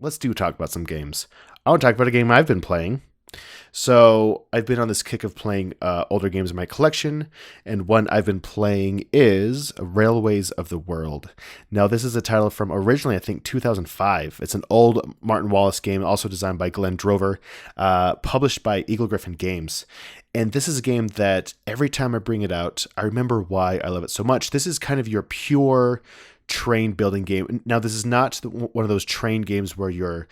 let's talk about some games. I want to talk about a game I've been playing. So I've been on this kick of playing older games in my collection, and one I've been playing is Railways of the World. Now, this is a title from originally, I think, 2005. It's an old Martin Wallace game, also designed by Glenn Drover, published by Eagle-Gryphon Games. And this is a game that every time I bring it out, I remember why I love it so much. This is kind of your pure train building game. Now, this is not one of those train games where you're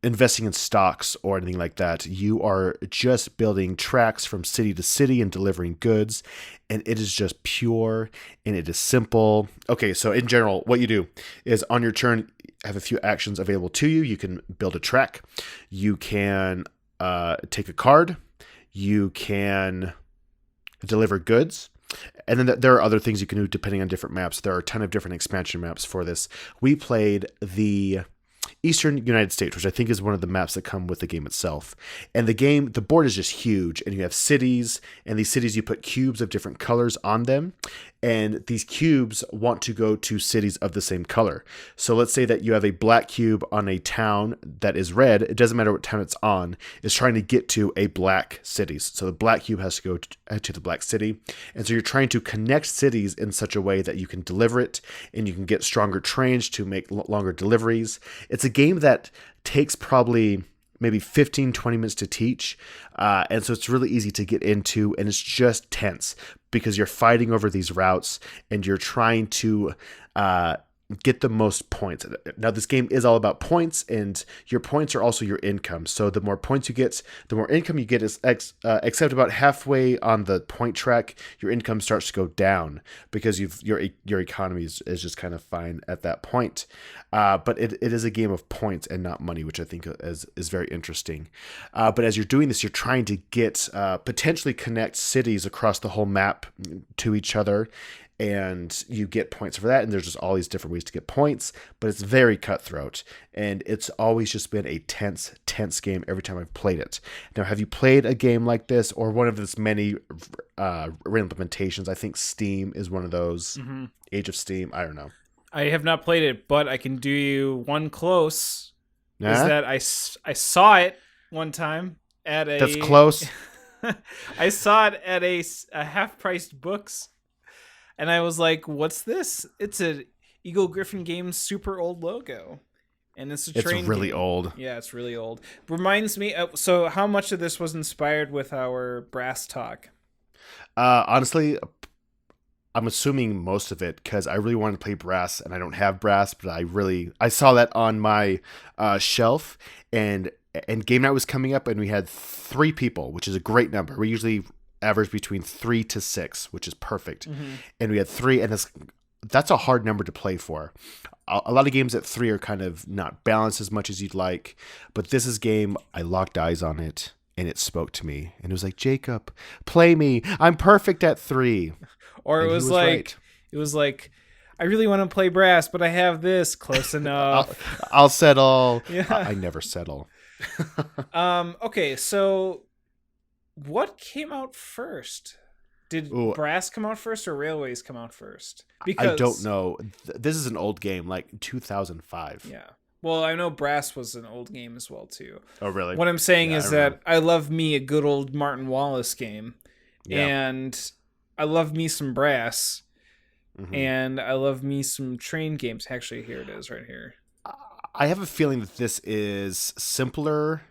investing in stocks or anything like that. You are just building tracks from city to city and delivering goods, and it is just pure and it is simple. Okay, so in general, what you do is on your turn, have a few actions available to you. You can build a track, you can take a card, you can deliver goods, and then there are other things you can do depending on different maps. There are a ton of different expansion maps for this. We played the Eastern United States, which I think is one of the maps that come with the game itself. And the board is just huge, and you have cities, and these cities you put cubes of different colors on them, and these cubes want to go to cities of the same color. So let's say that you have a black cube on a town that is red. It doesn't matter what town it's on. It's trying to get to a black city. So the black cube has to go to the black city. And so you're trying to connect cities in such a way that you can deliver it, and you can get stronger trains to make longer deliveries. It's a game that takes probably maybe 15-20 minutes to teach, and so it's really easy to get into, and it's just tense because you're fighting over these routes and you're trying to get the most points. Now, this game is all about points, and your points are also your income. So the more points you get, the more income you get. Except about halfway on the point track, your income starts to go down because your economy is just kind of fine at that point. But it is a game of points and not money, which I think is very interesting. But as you're doing this, you're trying to get potentially connect cities across the whole map to each other, and you get points for that. And there's just all these different ways to get points, but it's very cutthroat, and it's always just been a tense game every time I've played it. Now, have you played a game like this or one of its many reimplementations? I think Steam is one of those. Mm-hmm. Age of Steam. I don't know. I have not played it, but I can do you one close. Is that I saw it one time at a... That's close. I saw it at a half-priced books, and I was like, what's this? It's an Eagle-Gryphon Games super old logo. And it's a train It's really game. old. Yeah, it's really old. Reminds me of, so how much of this was inspired with our brass talk? Honestly, I'm assuming most of it, because I really wanted to play brass and I don't have brass, but I saw that on my shelf, and game night was coming up, and we had 3 people, which is a great number. We usually average between 3 to 6, which is perfect. Mm-hmm. And we had 3, and that's a hard number to play for. A lot of games at 3 are kind of not balanced as much as you'd like, but this is game, I locked eyes on it, and it spoke to me, and it was like, Jacob, play me. I'm perfect at 3. Or it was like, right. It was like, I really want to play brass, but I have this close enough. I'll settle. Yeah. I never settle. Okay, so what came out first? Did brass come out first or railways come out first? Because I don't know. This is an old game, like 2005. Yeah. Well, I know brass was an old game as well, too. Oh, really? What I'm saying is that I love me a good old Martin Wallace game. Yeah. And I love me some brass. Mm-hmm. And I love me some train games. Actually, here it is right here. I have a feeling that this is simpler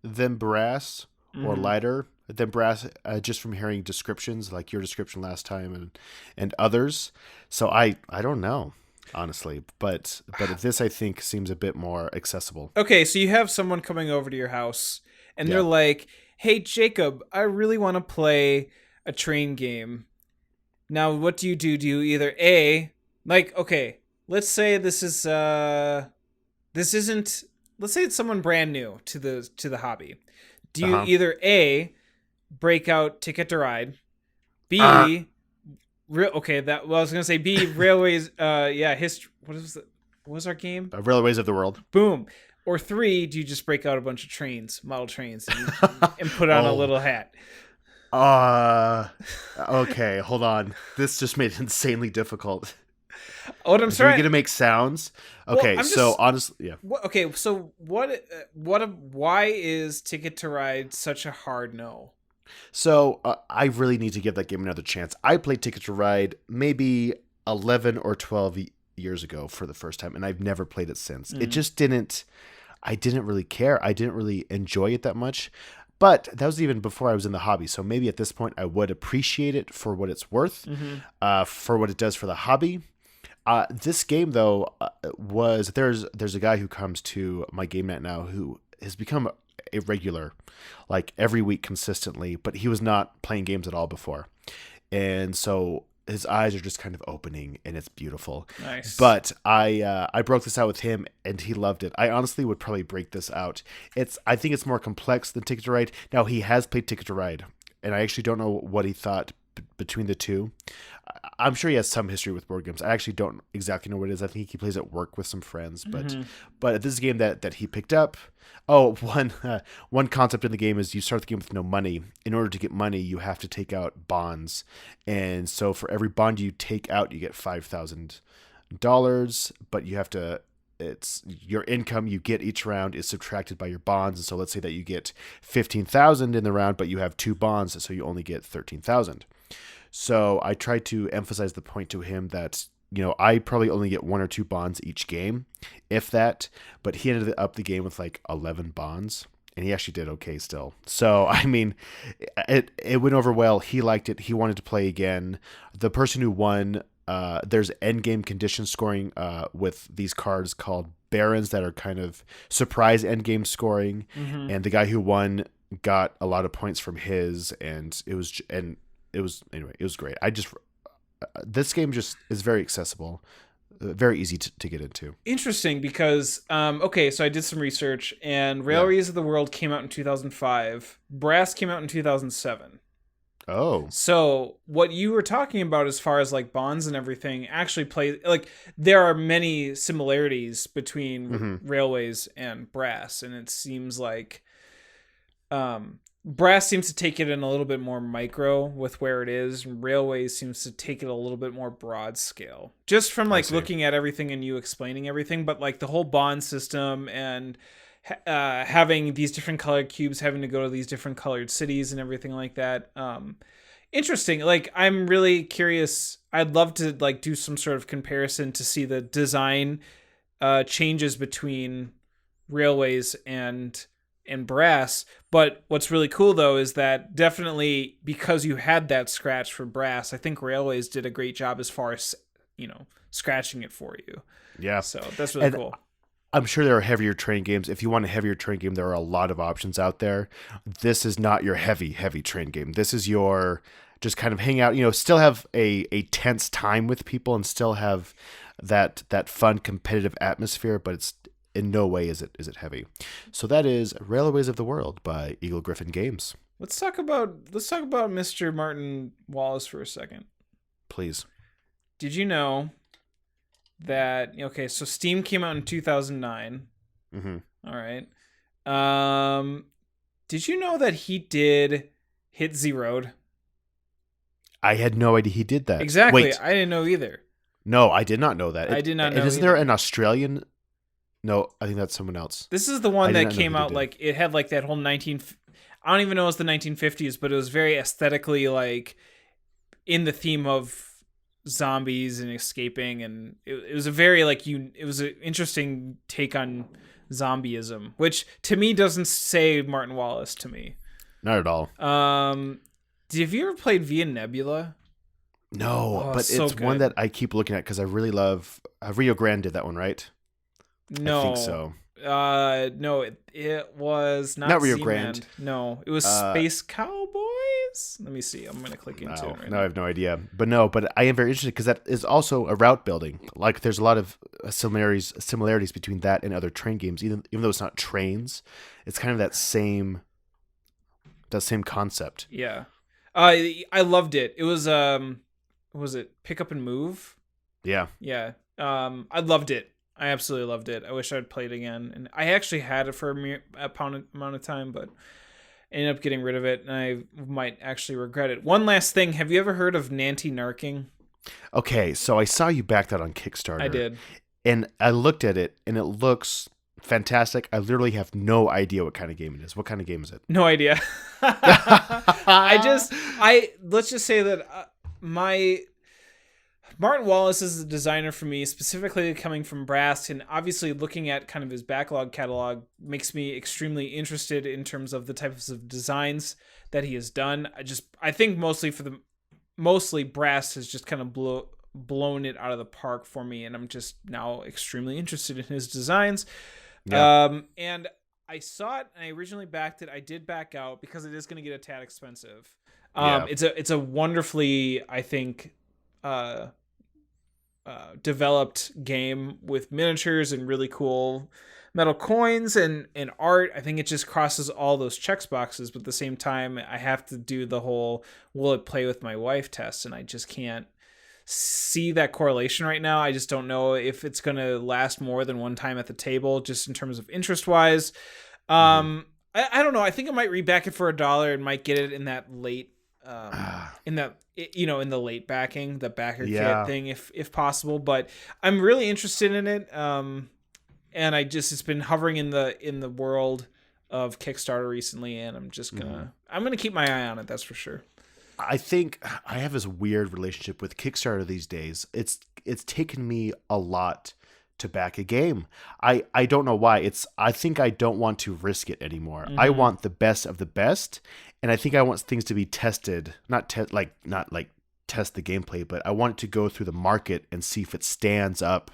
than brass, mm-hmm. or lighter than brass, just from hearing descriptions like your description last time and others. So I don't know, honestly, but this I think seems a bit more accessible. Okay, so you have someone coming over to your house and they're like, hey, Jacob, I really want to play a train game. Now, what do? Do you either A, like, okay, let's say this isn't, let's say it's someone brand new to the hobby. Do you either A, break out Ticket to Ride, B, I was gonna say B, Railways, history. What was our game? Railways of the World. Boom. Or 3, do you just break out a bunch of trains, model trains, and put on a little hat? Okay, hold on. This just made it insanely difficult. What I'm Like, are you trying. gonna make sounds? Well, Okay, I'm so just. honestly, yeah. Okay, so why is Ticket to Ride such a hard no? So I really need to give that game another chance. I played Ticket to Ride maybe 11 or 12 years ago for the first time, and I've never played it since. It Mm. just didn't. I didn't really care. I didn't really enjoy it that much. But that was even before I was in the hobby. So maybe at this point I would appreciate it for what it's worth, Mm-hmm. for what it does for the hobby. This game though was there's a guy who comes to my game net now who has become a regular, like every week consistently. But he was not playing games at all before, and so his eyes are just kind of opening, and it's beautiful. Nice. But I broke this out with him, and he loved it. I honestly would probably break this out. I think it's more complex than Ticket to Ride. Now he has played Ticket to Ride, and I actually don't know what he thought between the two. I'm sure he has some history with board games. I actually don't exactly know what it is. I think he plays at work with some friends, Mm-hmm. but this is a game that he picked up. Oh, one concept in the game is you start the game with no money. In order to get money, you have to take out bonds, and so for every bond you take out, you get $5,000. But you have to. It's your income you get each round is subtracted by your bonds, and so let's say that you get 15,000 in the round, but you have two bonds, so you only get 13,000. So I tried to emphasize the point to him that, I probably only get one or two bonds each game, if that. But he ended up the game with like 11 bonds, and he actually did okay still. So, I mean, it went over well. He liked it. He wanted to play again. The person who won, there's end game condition scoring with these cards called Barons that are kind of surprise end game scoring. Mm-hmm. And the guy who won got a lot of points from his, and anyway, it was great. This game just is very accessible, very easy to get into. Interesting because okay, so I did some research and Yeah. Railways of the World came out in 2005. Brass came out in 2007. Oh. So what you were talking about as far as like bonds and everything actually plays like there are many similarities between Mm-hmm. Railways and Brass, and it seems like Brass seems to take it in a little bit more micro with where it is. Railways seems to take it a little bit more broad scale. Just from I like see. looking at everything and you explaining everything, but like the whole bond system and having these different colored cubes, having to go to these different colored cities and everything like that. Interesting. Like I'm really curious. I'd love to like do some sort of comparison to see the design changes between Railways and Brass. But what's really cool though is that definitely because you had that scratch for Brass, I think Railways did a great job as far as scratching it for you. Yeah. So that's really And cool. I'm sure there are heavier train games. If you want a heavier train game, there are a lot of options out there. This is not your heavy train game. This is your just kind of hang out, still have a tense time with people and still have that fun competitive atmosphere, but it's in no way is it heavy. So that is Railways of the World by Eagle-Gryphon Games. Let's talk about Mr. Martin Wallace for a second. Please. Did you know that so Steam came out in 2009. Mm-hmm. All right. Did you know that he did Hit Zeroed? I had no idea he did that. Exactly. Wait, I didn't know either. no, I did not know that. I did not know And isn't either. there an Australian? No, I think that's someone else. This is the I one did that not know came who did out it. like it had like that whole I don't even know it was the 1950s, but it was very aesthetically like in the theme of zombies and escaping, and it was a very like it was an interesting take on zombieism, which to me doesn't say Martin Wallace to me. Not at all. Have you ever played Via Nebula? No, Oh, but so it's one good. that I keep looking at because I really love Rio Grande did that one, right? No, I think so. No, it was not Rio Z-Man. Grande. No, it was Space Cowboys. Let me see. I'm gonna click into it right No, I now. have no idea. But I am very interested because that is also a route building. Like there's a lot of similarities between that and other train games. Even though it's not trains, it's kind of that same concept. Yeah, I loved it. It was what was it Pick Up and Move? Yeah. Yeah, I loved it. I absolutely loved it. I wish I'd played again, and I actually had it for a amount of time, but ended up getting rid of it, and I might actually regret it. One last thing: have you ever heard of Nanty Narking? Okay, so I saw you back that on I Kickstarter, did. and I looked at it, and it looks fantastic. I literally have no idea what kind of game it is. What kind of game is it? No idea. Let's just say that my Martin Wallace is the designer for me, specifically coming from Brass, and obviously looking at kind of his backlog catalog makes me extremely interested in terms of the types of designs that he has done. I think mostly Brass has just kind of blown it out of the park for me, and I'm just now extremely interested in his designs. Yeah. And I saw it, and I originally backed it. I did back out because it is going to get a tad expensive. Yeah. It's a wonderfully, I think, developed game with miniatures and really cool metal coins and art. I think it just crosses all those checks boxes, but at the same time, I have to do the whole will it play with my wife test, and I just can't see that correlation right now. I just don't know if it's going to last more than one time at the table, just in terms of interest wise. I don't know. I think I might reback it for $1 and might get it in that late, in the late backing, the backer kit thing, if possible. But I'm really interested in it. And it's been hovering in the world of Kickstarter recently, and I'm just I'm gonna keep my eye on it. That's for sure. I think I have this weird relationship with Kickstarter these days. It's taken me a lot to back a game. I don't know why. I think I don't want to risk it anymore. I want the best of the best, and I think I want things to be tested, not test the gameplay, but I want it to go through the market and see if it stands up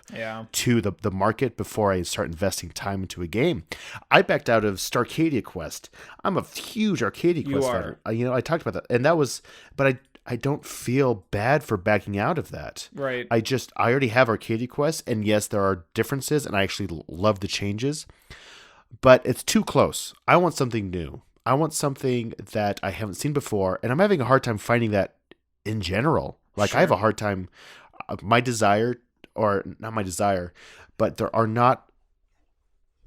to the market before I start investing time into a game. I backed out of Starcadia Quest. I'm a huge Arcadia Quest fan. I talked about that, and that was, but I don't feel bad for backing out of that. Right. I already have Arcadia Quest, and yes, there are differences, and I actually love the changes, but it's too close. I want something new. I want something that I haven't seen before, and I'm having a hard time finding that in general. Like, sure. I have a hard time, but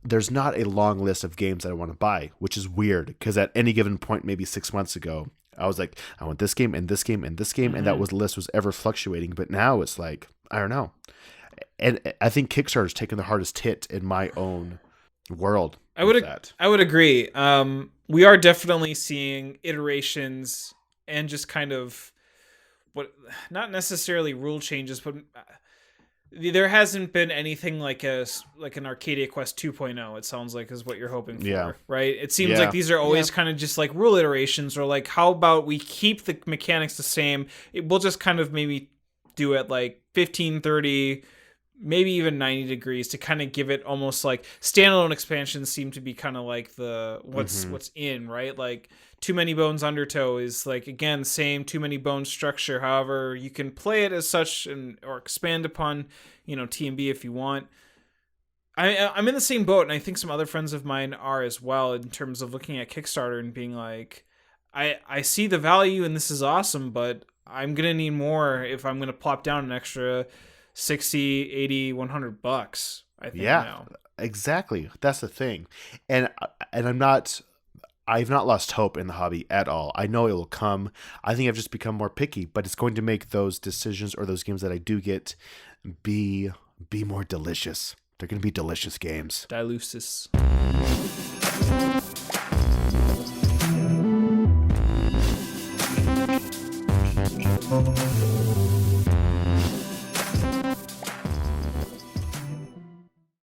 there's not a long list of games that I want to buy, which is weird because at any given point, maybe 6 months ago, I was like, I want this game and this game and this game. And that list was ever fluctuating. But now it's like, I don't know. And I think Kickstarter's taken the hardest hit in my own world. I would agree. We are definitely seeing iterations and just kind of not necessarily rule changes, but there hasn't been anything like an Arcadia Quest 2.0, it sounds like, is what you're hoping for, right? It seems like these are always kind of just like rule iterations, or like, how about we keep the mechanics the same? We'll just kind of maybe do it like 15, 30, maybe even 90 degrees to kind of give it almost like standalone expansions seem to be kind of like the what's in, right? Like Too Many Bones Undertow is like, again, same Too Many Bones structure. However, you can play it as such or expand upon, T&B if you want. I'm in the same boat, and I think some other friends of mine are as well, in terms of looking at Kickstarter and being like, I see the value and this is awesome, but I'm going to need more if I'm going to plop down an extra 60, 80, $100, I think. Now. Exactly. That's the thing. And I've not lost hope in the hobby at all. I know it will come. I think I've just become more picky, but it's going to make those decisions or those games that I do get be more delicious. They're going to be delicious games. Dilucis.